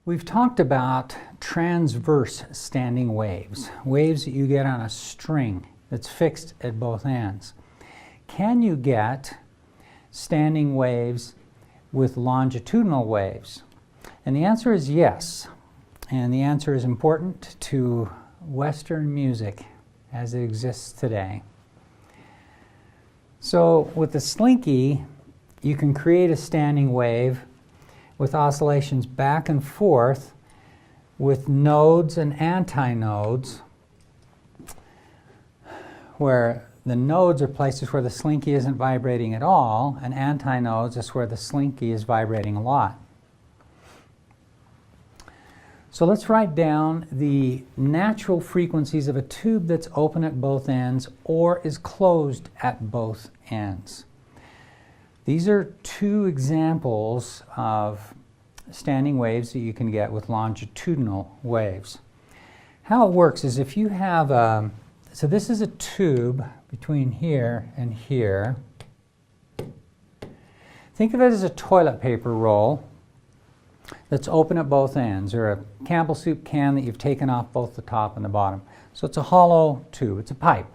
We've talked about transverse standing waves, waves that you get on a string that's fixed at both ends. Can you get standing waves with longitudinal waves? And the answer is yes. And the answer is important to Western music as it exists today. So with the slinky, you can create a standing wave with oscillations back and forth with nodes and antinodes, where the nodes are places where the slinky isn't vibrating at all, and antinodes is where the slinky is vibrating a lot. So let's write down the natural frequencies of a tube that's open at both ends or is closed at both ends. These are two examples of standing waves that you can get with longitudinal waves. How it works is if you have so this is a tube between here and here. Think of it as a toilet paper roll that's open at both ends, or a Campbell soup can that you've taken off both the top and the bottom. So it's a hollow tube, it's a pipe.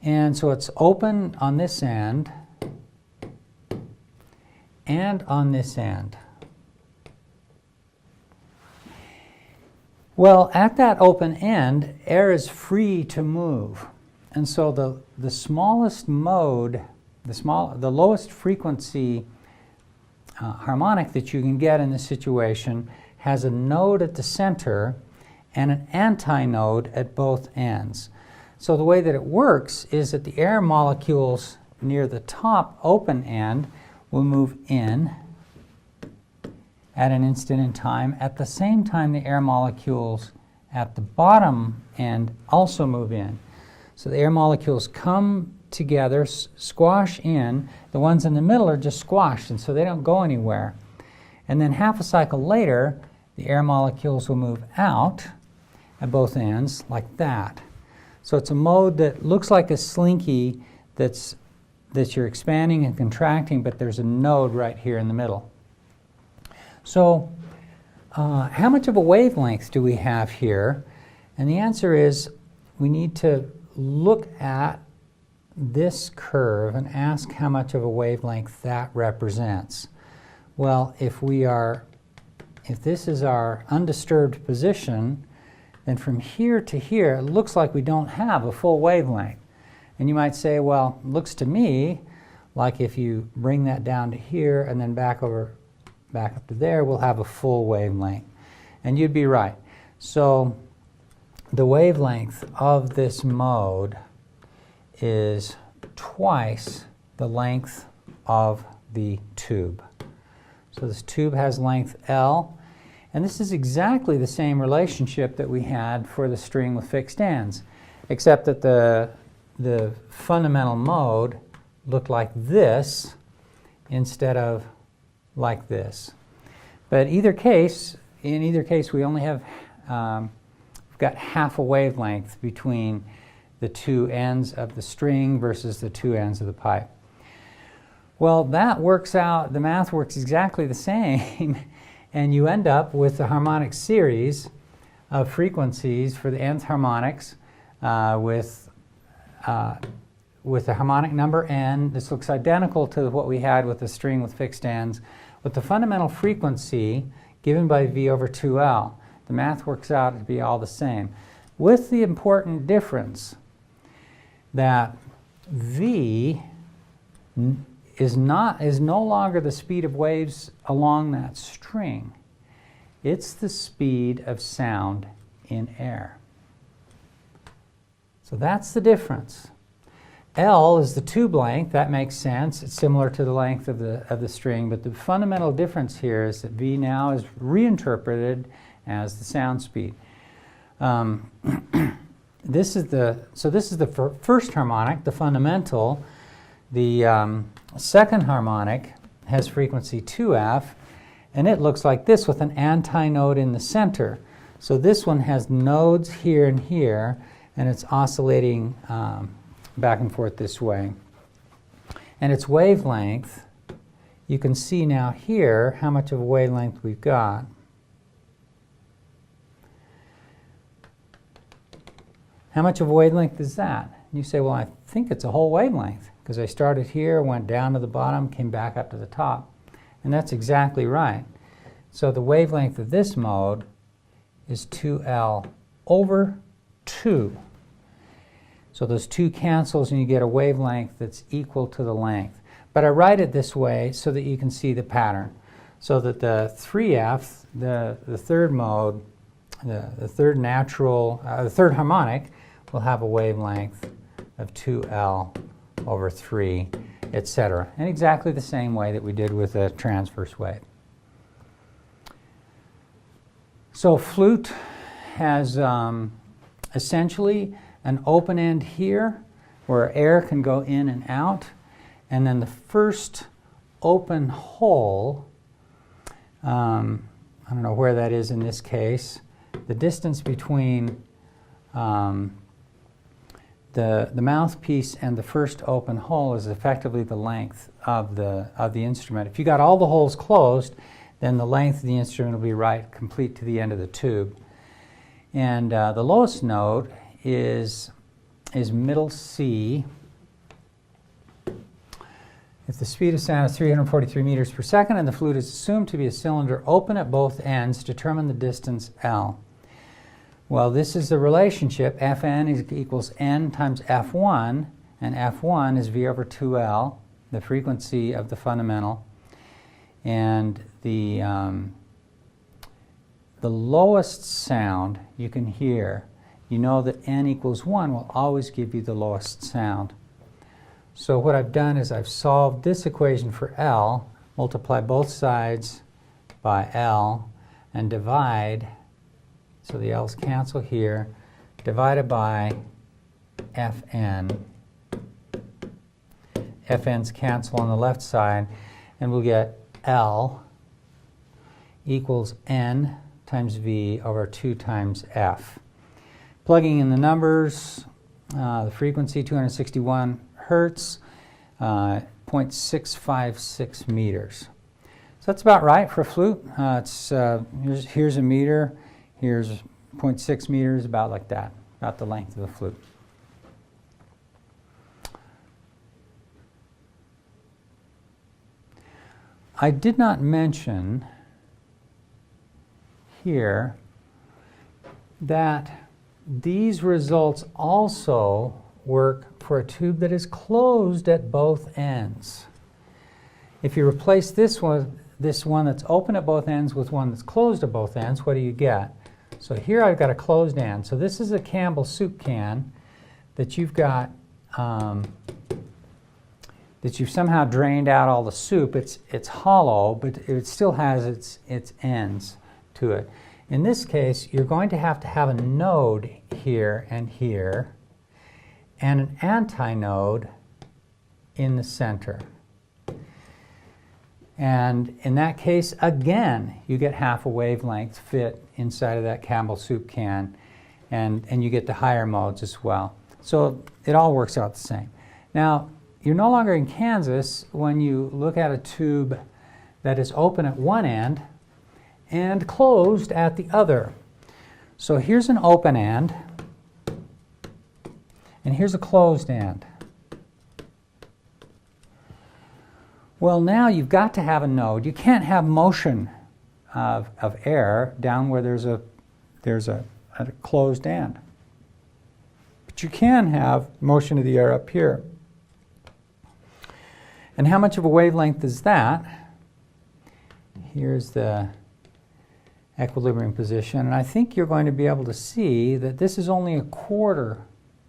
And so it's open on this end and on this end. Well, at that open end, air is free to move. And so the smallest mode, the lowest frequency harmonic that you can get in this situation has a node at the center and an antinode at both ends. So the way that it works is that the air molecules near the top open end will move in at an instant in time. At the same time, the air molecules at the bottom end also move in. So the air molecules come together, squash in. The ones in the middle are just squashed, and so they don't go anywhere. And then half a cycle later, the air molecules will move out at both ends like that. So it's a mode that looks like a slinky that you're expanding and contracting, but there's a node right here in the middle. So how much of a wavelength do we have here? And the answer is we need to look at this curve and ask how much of a wavelength that represents. Well, if this is our undisturbed position, then from here to here, it looks like we don't have a full wavelength. And you might say, well, it looks to me like if you bring that down to here and then back up to there, we'll have a full wavelength. And you'd be right. So the wavelength of this mode is twice the length of the tube. So this tube has length L, and this is exactly the same relationship that we had for the string with fixed ends, except that the fundamental mode looked like this instead of like this. But in either case, we only have we've got half a wavelength between the two ends of the string versus the two ends of the pipe. Well, that works out, the math works exactly the same, and you end up with the harmonic series of frequencies for the nth harmonics with the harmonic number n. This looks identical to what we had with the string with fixed ends, with the fundamental frequency given by V over 2L. The math works out to be all the same, with the important difference that V is no longer the speed of waves along that string. It's the speed of sound in air. So that's the difference. L is the tube length. That makes sense. It's similar to the length of the string, but the fundamental difference here is that V now is reinterpreted as the sound speed. This is the first harmonic, the fundamental. The second harmonic has frequency 2F, and it looks like this with an antinode in the center. So this one has nodes here and here, and it's oscillating back and forth this way. And its wavelength, you can see now here how much of a wavelength we've got. How much of a wavelength is that? And you say, well, I think it's a whole wavelength because I started here, went down to the bottom, came back up to the top. And that's exactly right. So the wavelength of this mode is 2L over 2. So those 2 cancels and you get a wavelength that's equal to the length. But I write it this way so that you can see the pattern. So that the 3F, the third mode, the third natural, the third harmonic will have a wavelength of 2L over 3, etc. In exactly the same way that we did with a transverse wave. So flute has essentially an open end here where air can go in and out, and then the first open hole, I don't know where that is in this case, the distance between the mouthpiece and the first open hole is effectively the length of the instrument. If you got all the holes closed, then the length of the instrument will be right complete to the end of the tube. And the lowest note is middle C. If the speed of sound is 343 meters per second and the flute is assumed to be a cylinder open at both ends, determine the distance L. Well, this is the relationship. Fn equals n times F1, and F1 is V over 2L, the frequency of the fundamental. And the lowest sound you can hear, you know that n equals 1 will always give you the lowest sound. So what I've done is I've solved this equation for L, multiply both sides by L, and divide, so the L's cancel here, divided by Fn. Fn's cancel on the left side, and we'll get L equals n times V over 2 times F. Plugging in the numbers, the frequency 261 hertz, 0.656 meters. So that's about right for a flute. Here's a meter, here's 0.6 meters, about like that, about the length of the flute. I did not mention here that these results also work for a tube that is closed at both ends. If you replace this one that's open at both ends with one that's closed at both ends, what do you get? So here I've got a closed end. So this is a Campbell soup can that you've got, that you've somehow drained out all the soup. It's hollow, but it still has its ends to it. In this case, you're going to have a node here, and an antinode in the center. And in that case, again, you get half a wavelength fit inside of that Campbell soup can, and you get the higher modes as well. So it all works out the same. Now, you're no longer in Kansas when you look at a tube that is open at one end and closed at the other. So here's an open end, and here's a closed end. Well, now you've got to have a node. You can't have motion of air down where there's a closed end. But you can have motion of the air up here. And how much of a wavelength is that? Here's the equilibrium position, and I think you're going to be able to see that this is only a quarter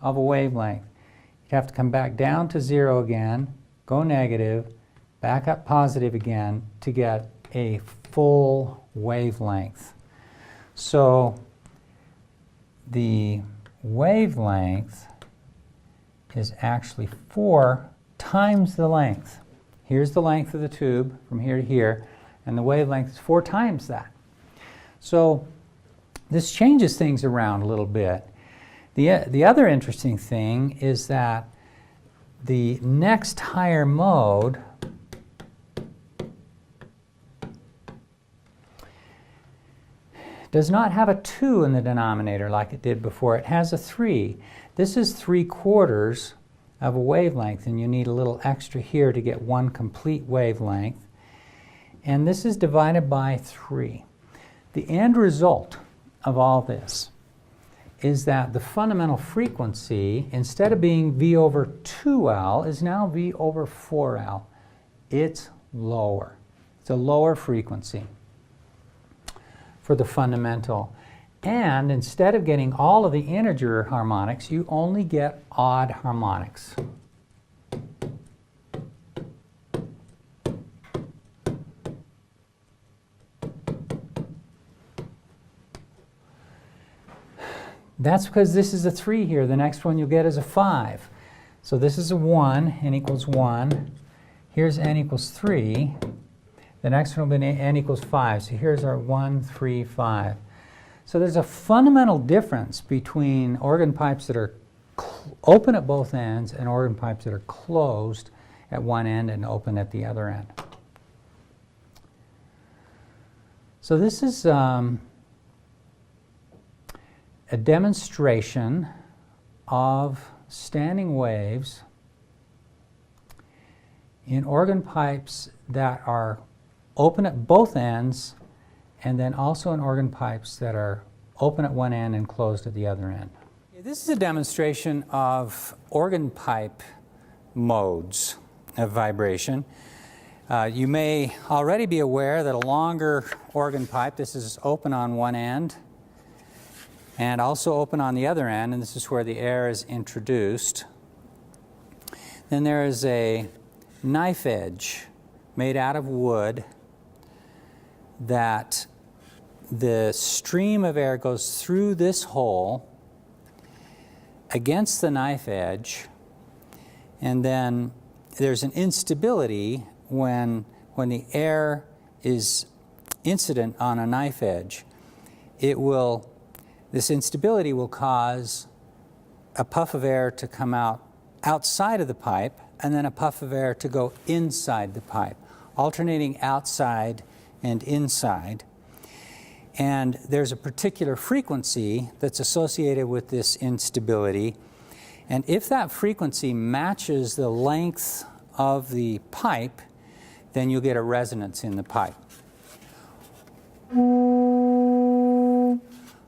of a wavelength. You'd have to come back down to 0 again, go negative, back up positive again to get a full wavelength. So the wavelength is actually 4 times the length. Here's the length of the tube from here to here, and the wavelength is 4 times that. So this changes things around a little bit. The other interesting thing is that the next higher mode does not have a 2 in the denominator like it did before. It has a 3. This is 3/4 of a wavelength, and you need a little extra here to get one complete wavelength. And this is divided by 3. The end result of all this is that the fundamental frequency, instead of being V over 2L, is now V over 4L. It's lower. It's a lower frequency for the fundamental. And instead of getting all of the integer harmonics, you only get odd harmonics. That's because this is a 3 here. The next one you'll get is a 5. So this is a 1, n equals 1. Here's n equals 3. The next one will be n equals 5. So here's our 1, 3, 5. So there's a fundamental difference between organ pipes that are open at both ends and organ pipes that are closed at one end and open at the other end. So this is a demonstration of standing waves in organ pipes that are open at both ends, and then also in organ pipes that are open at one end and closed at the other end. This is a demonstration of organ pipe modes of vibration. You may already be aware that a longer organ pipe, this is open on one end and also open on the other end, and this is where the air is introduced. Then there is a knife edge made out of wood that the stream of air goes through this hole against the knife edge, and then there's an instability when the air is incident on a knife edge. This instability will cause a puff of air to come out outside of the pipe and then a puff of air to go inside the pipe, alternating outside and inside. And there's a particular frequency that's associated with this instability. And if that frequency matches the length of the pipe, then you'll get a resonance in the pipe.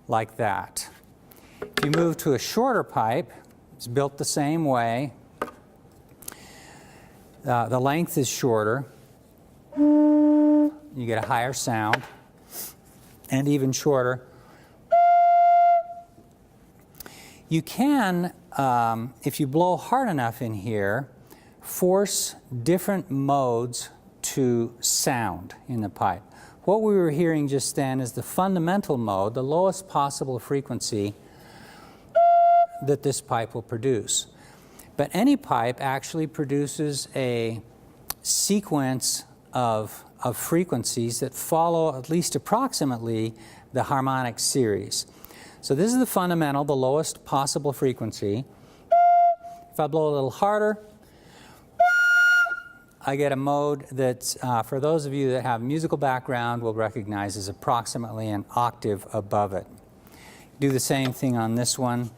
Like that. If you move to a shorter pipe, it's built the same way. The length is shorter. You get a higher sound, and even shorter. You can, if you blow hard enough in here, force different modes to sound in the pipe. What we were hearing just then is the fundamental mode, the lowest possible frequency that this pipe will produce. But any pipe actually produces a sequence of frequencies that follow at least approximately the harmonic series. So this is the fundamental, the lowest possible frequency. If I blow a little harder, I get a mode that, for those of you that have a musical background, will recognize as approximately an octave above it. Do the same thing on this one.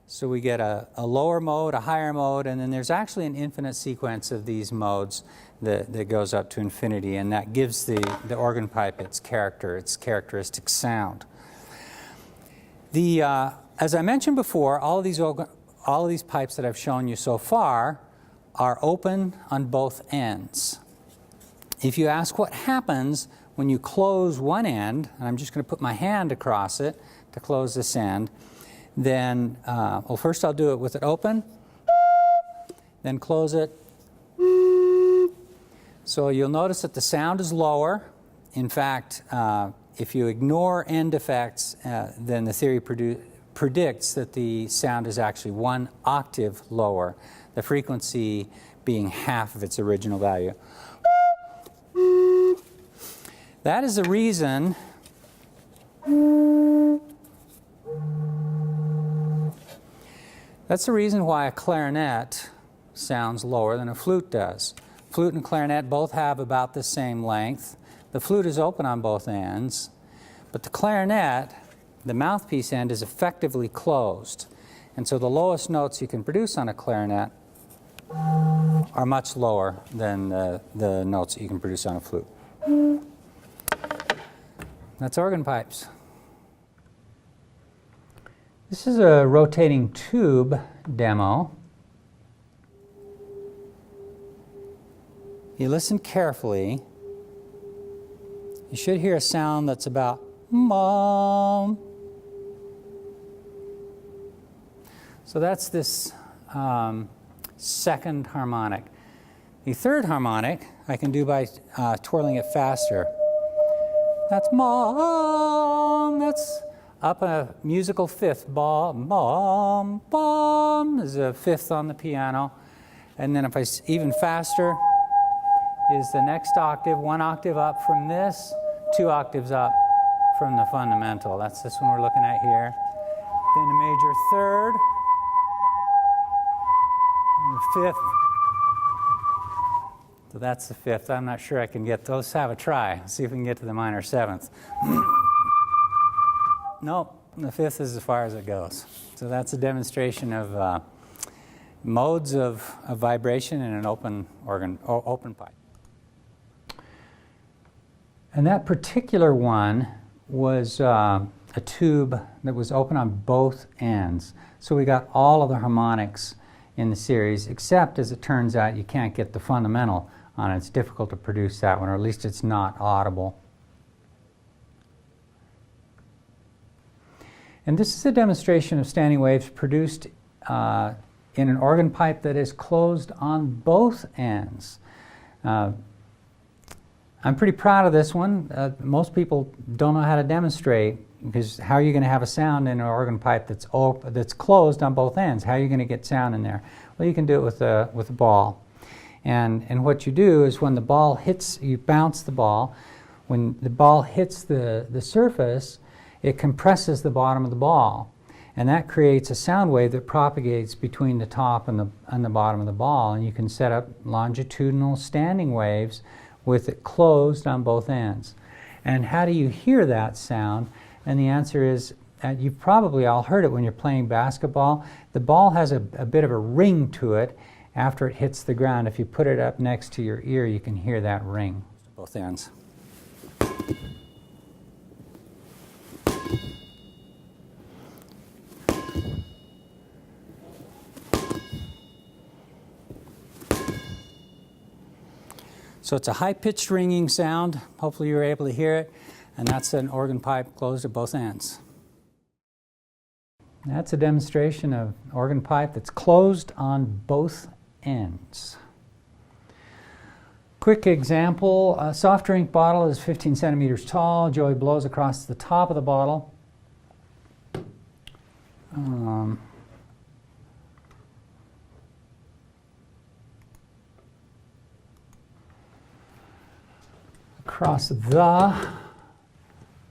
So we get a lower mode, a higher mode, and then there's actually an infinite sequence of these modes that goes up to infinity, and that gives the organ pipe its character, its characteristic sound. As I mentioned before, all of these pipes that I've shown you so far are open on both ends. If you ask what happens when you close one end, and I'm just going to put my hand across it to close this end, then, well, first I'll do it with it open, then close it. So you'll notice that the sound is lower. In fact, if you ignore end effects, then the theory predicts that the sound is actually 1 octave lower, the frequency being half of its original value. That is the reason why a clarinet sounds lower than a flute does. Flute and clarinet both have about the same length. The flute is open on both ends, but the clarinet, the mouthpiece end, is effectively closed. And so the lowest notes you can produce on a clarinet are much lower than the notes that you can produce on a flute. That's organ pipes. This is a rotating tube demo. You listen carefully. You should hear a sound that's about mom. So that's this second harmonic. The third harmonic I can do by twirling it faster. That's mom. That's up a musical fifth. Bom, bom, bom is a fifth on the piano. And then if I even faster is the next octave, one octave up from this, two octaves up from the fundamental. That's this one we're looking at here. Then a major third, and the fifth. So that's the fifth. I'm not sure I can get those. Have a try. Let's see if we can get to the minor seventh. Nope, the fifth is as far as it goes. So that's a demonstration of modes of vibration in an open organ, open pipe. And that particular one was a tube that was open on both ends. So we got all of the harmonics in the series, except, as it turns out, you can't get the fundamental on it. It's difficult to produce that one, or at least it's not audible. And this is a demonstration of standing waves produced in an organ pipe that is closed on both ends. I'm pretty proud of this one. Most people don't know how to demonstrate, because how are you going to have a sound in an organ pipe that's closed on both ends? How are you going to get sound in there? Well, you can do it with a ball. And what you do is when the ball hits, you bounce the ball. When the ball hits the surface, it compresses the bottom of the ball. And that creates a sound wave that propagates between the top and the bottom of the ball. And you can set up longitudinal standing waves with it closed on both ends. And how do you hear that sound? And the answer is, you've probably all heard it when you're playing basketball. The ball has a bit of a ring to it after it hits the ground. If you put it up next to your ear, you can hear that ring. Both ends. So it's a high-pitched ringing sound. Hopefully you were able to hear it. And that's an organ pipe closed at both ends. That's a demonstration of organ pipe that's closed on both ends. Quick example, a soft drink bottle is 15 centimeters tall. Joey blows across the top of the bottle. Across the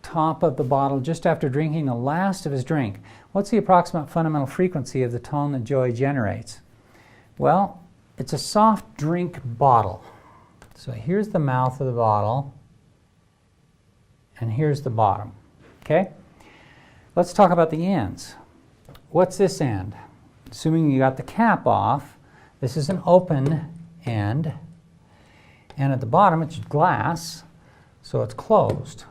top of the bottle just after drinking the last of his drink. What's the approximate fundamental frequency of the tone that Joey generates? Well, it's a soft drink bottle. So here's the mouth of the bottle, and here's the bottom. Okay? Let's talk about the ends. What's this end? Assuming you got the cap off, this is an open end, and at the bottom it's glass, so it's closed.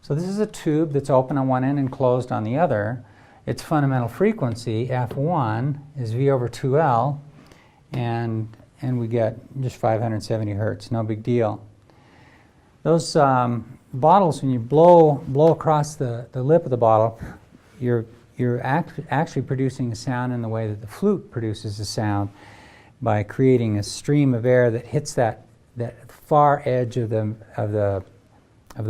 So this is a tube that's open on one end and closed on the other. Its fundamental frequency, F1, is V over 2L, and we get just 570 hertz, no big deal. Those bottles, when you blow across the lip of the bottle, you're actually producing a sound in the way that the flute produces a sound, by creating a stream of air that hits that far edge of the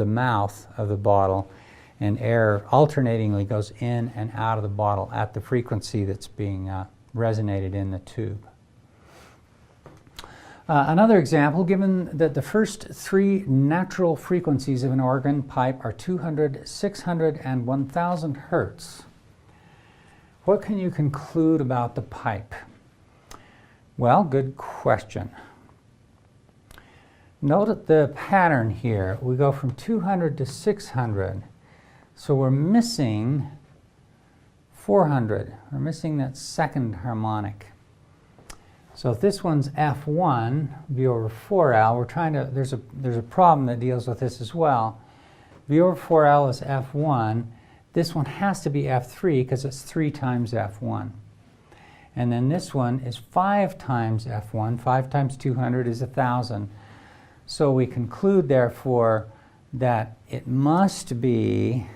mouth of the bottle, and air alternatingly goes in and out of the bottle at the frequency that's being resonated in the tube. Another example, given that the first three natural frequencies of an organ pipe are 200, 600, and 1000 hertz, what can you conclude about the pipe? Well, good question. Note the pattern here. We go from 200 to 600. So we're missing 400. We're missing that second harmonic. So if this one's F1, V over 4L, we're trying to, there's a problem that deals with this as well. V over 4L is F1. This one has to be F3 because it's 3 times F1. And then this one is 5 times F1. 5 times 200 is 1,000. So we conclude, therefore, that it must be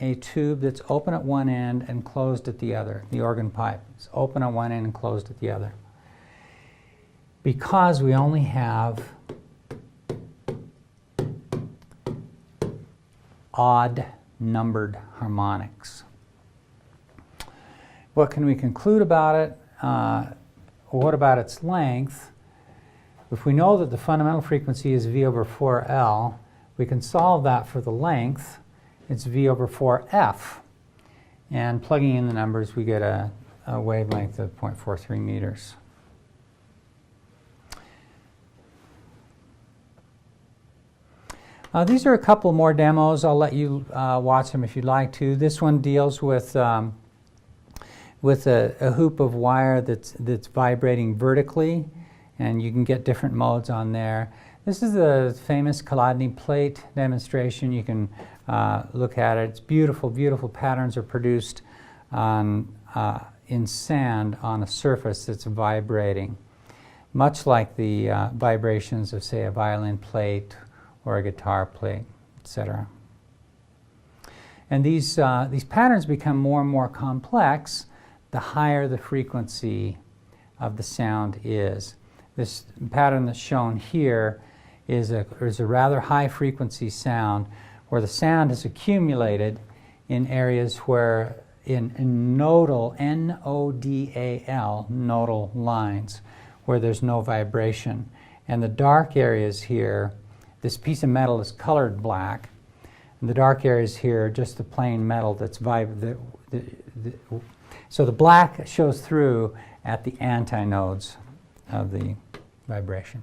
a tube that's open at one end and closed at the other. The organ pipe is open at one end and closed at the other. Because we only have odd numbered harmonics. What can we conclude about it? What about its length? If we know that the fundamental frequency is V over 4L, we can solve that for the length. It's V over 4F. And plugging in the numbers, we get a wavelength of 0.43 meters. These are a couple more demos. I'll let you watch them if you'd like to. This one deals with a hoop of wire that's vibrating vertically, and you can get different modes on there. This is the famous Chladni plate demonstration. You can look at it. It's beautiful, beautiful patterns are produced on, in sand on a surface that's vibrating, much like the vibrations of, say, a violin plate or a guitar plate, etc. And these patterns become more and more complex the higher the frequency of the sound is. This pattern that's shown here is a rather high frequency sound where the sound is accumulated in areas where in nodal, N-O-D-A-L, nodal lines, where there's no vibration. And the dark areas here, this piece of metal is colored black, and the dark areas here are just the plain metal that's so the black shows through at the antinodes of the vibration.